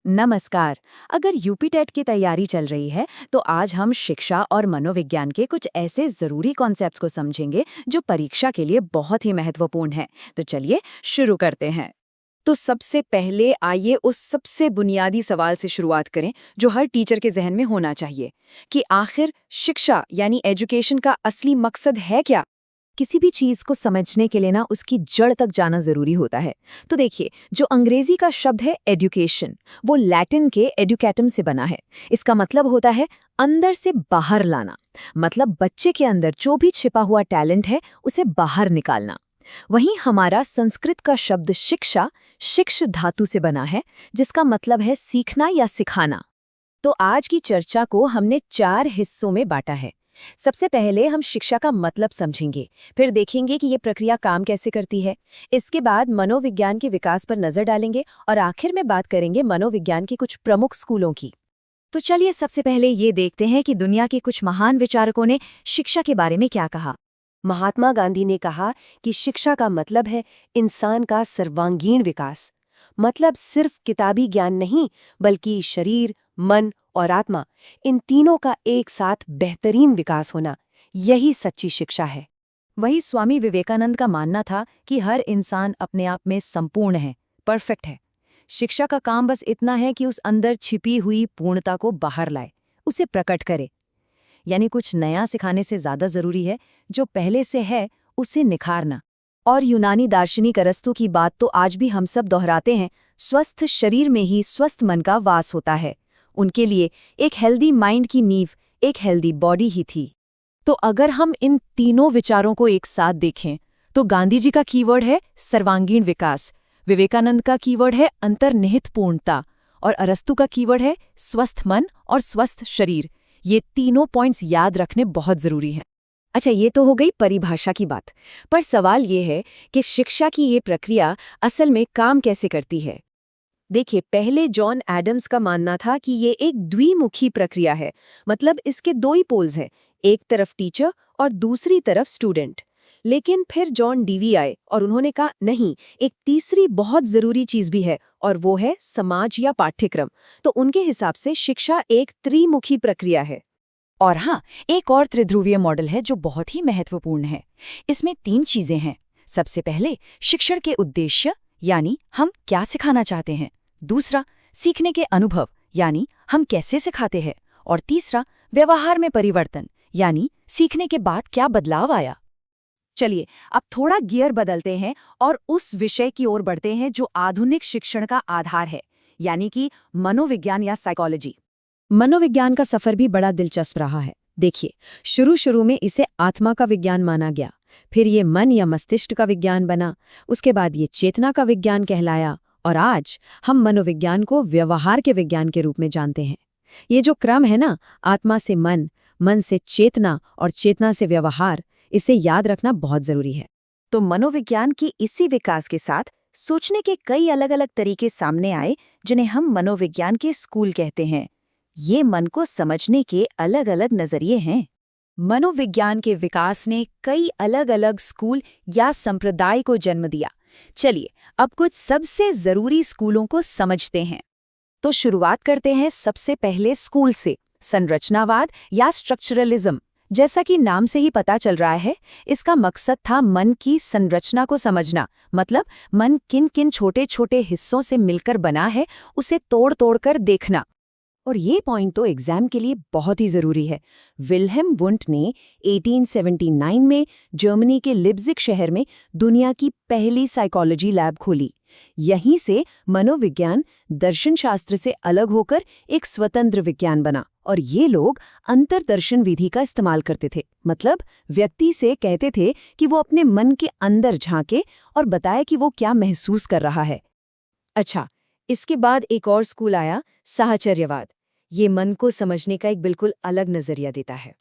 नमस्कार। अगर UP TET की तैयारी चल रही है तो आज हम शिक्षा और मनोविज्ञान के कुछ ऐसे जरूरी कॉन्सेप्ट्स को समझेंगे जो परीक्षा के लिए बहुत ही महत्वपूर्ण है। तो चलिए शुरू करते हैं। तो सबसे पहले आइए उस सबसे बुनियादी सवाल से शुरुआत करें जो हर टीचर के जहन में होना चाहिए कि आखिर शिक्षा यानी एजुकेशन का असली मकसद है क्या। किसी भी चीज को समझने के लिए ना उसकी जड़ तक जाना जरूरी होता है। तो देखिए, जो अंग्रेजी का शब्द है एडुकेशन, वो लैटिन के एडुकेटम से बना है। इसका मतलब होता है अंदर से बाहर लाना। मतलब बच्चे के अंदर जो भी छिपा हुआ टैलेंट है उसे बाहर निकालना। वहीं हमारा संस्कृत का शब्द शिक्षा शिक्ष धातु से बना है, जिसका मतलब है सीखना या सिखाना। तो आज की चर्चा को हमने 4 हिस्सों में बांटा है। सबसे पहले हम शिक्षा का मतलब समझेंगे, फिर देखेंगे कि ये प्रक्रिया काम कैसे करती है। इसके बाद मनोविज्ञान के विकास पर नजर डालेंगे और आखिर में बात करेंगे मनोविज्ञान के कुछ प्रमुख स्कूलों की। तो चलिए सबसे पहले ये देखते हैं कि दुनिया के कुछ महान विचारकों ने शिक्षा के बारे में क्या कहा। महात्मा गांधी ने कहा कि शिक्षा का मतलब है इंसान का सर्वांगीण विकास। मतलब सिर्फ किताबी ज्ञान नहीं, बल्कि शरीर, मन और आत्मा, इन तीनों का एक साथ बेहतरीन विकास होना, यही सच्ची शिक्षा है। वही स्वामी विवेकानंद का मानना था कि हर इंसान अपने आप में संपूर्ण है, परफेक्ट है। शिक्षा का काम बस इतना है कि उस अंदर छिपी हुई पूर्णता को बाहर लाए, उसे प्रकट करे। यानी कुछ नया सिखाने से ज्यादा जरूरी है जो पहले से है उसे निखारना। और यूनानी दार्शनिक अरस्तु की बात तो आज भी हम सब दोहराते हैं, स्वस्थ शरीर में ही स्वस्थ मन का वास होता है। उनके लिए एक हेल्दी माइंड की नींव एक हेल्दी बॉडी ही थी। तो अगर हम इन तीनों विचारों को एक साथ देखें तो गांधी जी का कीवर्ड है सर्वांगीण विकास, विवेकानंद का कीवर्ड है अंतर्निहित पूर्णता और अरस्तु का कीवर्ड है स्वस्थ मन और स्वस्थ शरीर। ये तीनों पॉइंट्स याद रखने बहुत जरूरी हैं। अच्छा, ये तो हो गई परिभाषा की बात, पर सवाल ये है कि शिक्षा की ये प्रक्रिया असल में काम कैसे करती है। देखिए, पहले जॉन एडम्स का मानना था कि ये एक द्विमुखी प्रक्रिया है। मतलब इसके 2 ही पोल्स हैं, एक तरफ टीचर और दूसरी तरफ स्टूडेंट। लेकिन फिर जॉन डीवी आए और उन्होंने कहा नहीं, एक तीसरी बहुत जरूरी चीज भी है और वो है समाज या पाठ्यक्रम। तो उनके हिसाब से शिक्षा एक त्रिमुखी प्रक्रिया है। और हाँ, एक और त्रिध्रुवीय मॉडल है जो बहुत ही महत्वपूर्ण है। इसमें 3 चीजें हैं। सबसे पहले शिक्षण के उद्देश्य, यानी हम क्या सिखाना चाहते हैं। दूसरा, सीखने के अनुभव, यानी हम कैसे सिखाते हैं। और तीसरा, व्यवहार में परिवर्तन, यानी सीखने के बाद क्या बदलाव आया। चलिए अब थोड़ा गियर बदलते हैं और उस विषय की ओर बढ़ते हैं जो आधुनिक शिक्षण का आधार है, यानी कि मनोविज्ञान या साइकोलॉजी। मनोविज्ञान का सफर भी बड़ा दिलचस्प रहा है। देखिए, शुरू में इसे आत्मा का विज्ञान माना गया, फिर ये मन या मस्तिष्क का विज्ञान बना, उसके बाद ये चेतना का विज्ञान कहलाया और आज हम मनोविज्ञान को व्यवहार के विज्ञान के रूप में जानते हैं। ये जो क्रम है ना, आत्मा से मन, मन से चेतना और चेतना से व्यवहार, इसे याद रखना बहुत जरूरी है। तो मनोविज्ञान की इसी विकास के साथ सोचने के कई अलग अलग तरीके सामने आए जिन्हें हम मनोविज्ञान के स्कूल कहते हैं। ये मन को समझने के अलग अलग नजरिए हैं। मनोविज्ञान के विकास ने कई अलग अलग स्कूल या संप्रदाय को जन्म दिया। चलिए अब कुछ सबसे जरूरी स्कूलों को समझते हैं। तो शुरुआत करते हैं सबसे पहले स्कूल से, संरचनावाद या स्ट्रक्चरलिज्म। जैसा कि नाम से ही पता चल रहा है, इसका मकसद था मन की संरचना को समझना। मतलब मन किन किन छोटे छोटे हिस्सों से मिलकर बना है, उसे तोड़ तोड़ कर देखना। और ये पॉइंट तो एग्जाम के लिए बहुत ही जरूरी है। विल्हेम वुंट ने 1879 में जर्मनी के लिप्जिग शहर में दुनिया की पहली साइकोलॉजी लैब खोली। यहीं से मनोविज्ञान दर्शनशास्त्र से अलग होकर एक स्वतंत्र विज्ञान बना और ये लोग अंतर्दर्शन विधि का इस्तेमाल करते थे। मतलब व्यक्ति से कहते थे कि वो अपने मन के अंदर झांके और बताए कि वो क्या महसूस कर रहा है। अच्छा, इसके बाद एक और स्कूल आया, साहचर्यवाद। ये मन को समझने का एक बिल्कुल अलग नजरिया देता है।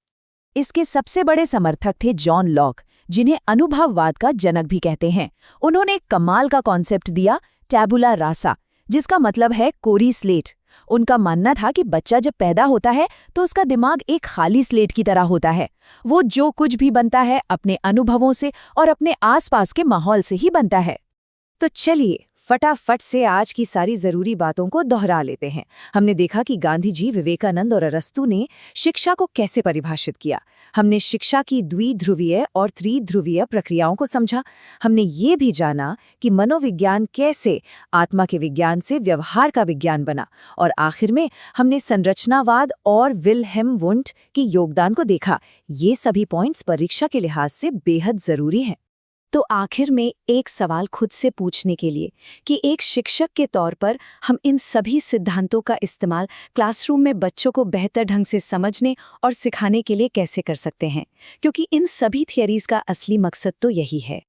इसके सबसे बड़े समर्थक थे जॉन लॉक, जिन्हें अनुभववाद का जनक भी कहते हैं। उन्होंने एक कमाल का कॉन्सेप्ट दिया, टैबुला रासा, जिसका मतलब है कोरी स्लेट। उनका मानना था कि बच्चा जब पैदा होता है तो उसका दिमाग एक खाली स्लेट की तरह होता है। वो जो कुछ भी बनता है अपने अनुभवों से और अपने आसपास के माहौल से ही बनता है। तो चलिए फटाफट से आज की सारी जरूरी बातों को दोहरा लेते हैं। हमने देखा कि गांधी जी, विवेकानंद और अरस्तु ने शिक्षा को कैसे परिभाषित किया। हमने शिक्षा की द्विध्रुवीय और त्रिध्रुवीय प्रक्रियाओं को समझा। हमने ये भी जाना कि मनोविज्ञान कैसे आत्मा के विज्ञान से व्यवहार का विज्ञान बना। और आखिर में हमने संरचनावाद और विल्हेम वुंट के योगदान को देखा। ये सभी पॉइंट्स परीक्षा के लिहाज से बेहद जरूरी हैं। तो आखिर में एक सवाल खुद से पूछने के लिए कि एक शिक्षक के तौर पर हम इन सभी सिद्धांतों का इस्तेमाल क्लासरूम में बच्चों को बेहतर ढंग से समझने और सिखाने के लिए कैसे कर सकते हैं, क्योंकि इन सभी थियरीज का असली मकसद तो यही है।